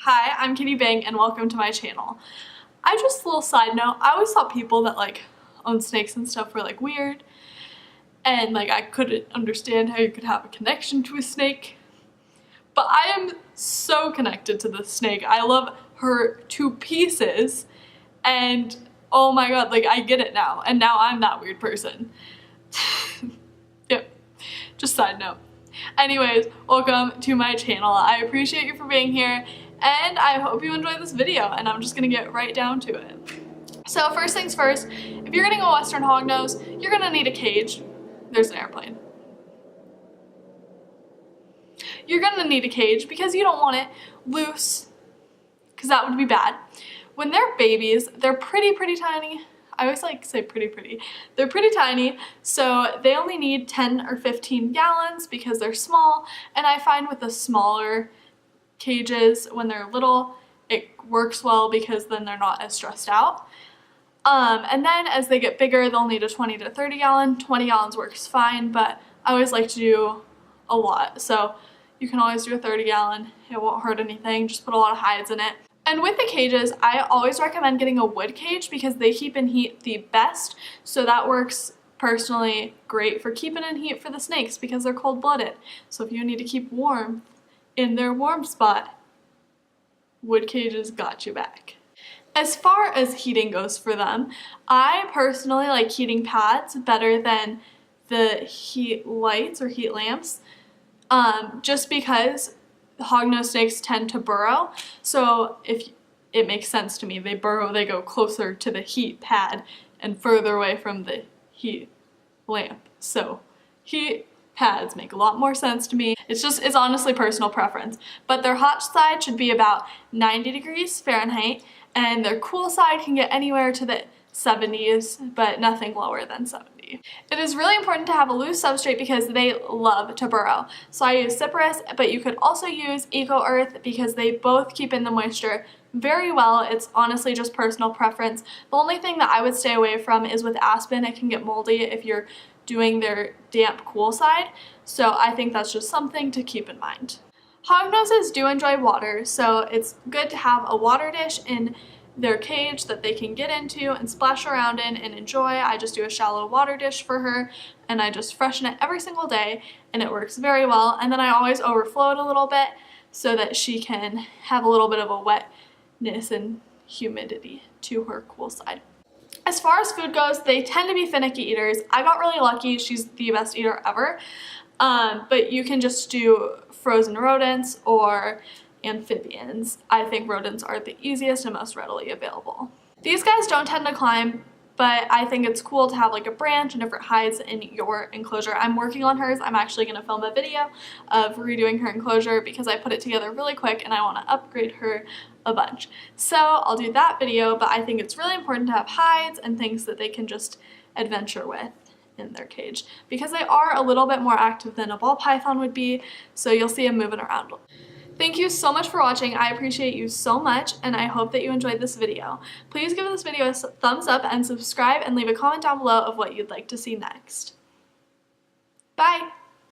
Hi, I'm Katy and welcome to my channel. A little side note, I always thought people that own snakes and stuff were weird, and I couldn't understand how you could have a connection to a snake. But I am so connected to this snake. I love her to pieces, and oh my god, I get it now, and now I'm that weird person. Yep, just side note. Anyways, welcome to my channel. I appreciate you for being here, and I hope you enjoyed this video, and I'm just gonna get right down to it. So first things first, if you're getting a Western hognose, you're gonna need a cage. There's an airplane. You're gonna need a cage because you don't want it loose, because that would be bad. When they're babies, they're pretty tiny. I always say pretty. They're pretty tiny, so they only need 10 or 15 gallons because they're small, and I find with the smaller cages, when they're little, it works well because then they're not as stressed out. And then as they get bigger, they'll need a 20 to 30 gallon. 20 gallons works fine, but I always like to do a lot. So you can always do a 30 gallon. It won't hurt anything. Just put a lot of hides in it. And with the cages, I always recommend getting a wood cage because they keep in heat the best. So that works personally great for keeping in heat for the snakes because they're cold-blooded. So if you need to keep warm in their warm spot, wood cages got you back. As far as heating goes for them, I personally like heating pads better than the heat lights or heat lamps, just because hognose snakes tend to burrow. So if it makes sense to me, they burrow, they go closer to the heat pad and further away from the heat lamp. So heat pads make a lot more sense to me. It's honestly personal preference. But their hot side should be about 90 degrees Fahrenheit, and their cool side can get anywhere to the 70s, but nothing lower than 70. It is really important to have a loose substrate because they love to burrow. So I use Cypress, but you could also use Eco Earth because they both keep in the moisture very well. It's honestly just personal preference. The only thing that I would stay away from is with aspen. It can get moldy if you're doing their damp cool side. So I think that's just something to keep in mind. Hognoses do enjoy water, so it's good to have a water dish in their cage that they can get into and splash around in and enjoy. I just do a shallow water dish for her, and I just freshen it every single day, and it works very well. And then I always overflow it a little bit so that she can have a little bit of a wetness and humidity to her cool side. As far as food goes, they tend to be finicky eaters. I got really lucky. She's the best eater ever. But you can just do frozen rodents or amphibians. I think rodents are the easiest and most readily available. These guys don't tend to climb, but I think it's cool to have a branch and different hides in your enclosure. I'm working on hers. I'm actually going to film a video of redoing her enclosure because I put it together really quick and I want to upgrade her a bunch. So I'll do that video, but I think it's really important to have hides and things that they can just adventure with in their cage because they are a little bit more active than a ball python would be, so you'll see them moving around. Thank you so much for watching. I appreciate you so much, and I hope that you enjoyed this video. Please give this video a thumbs up and subscribe and leave a comment down below of what you'd like to see next. Bye!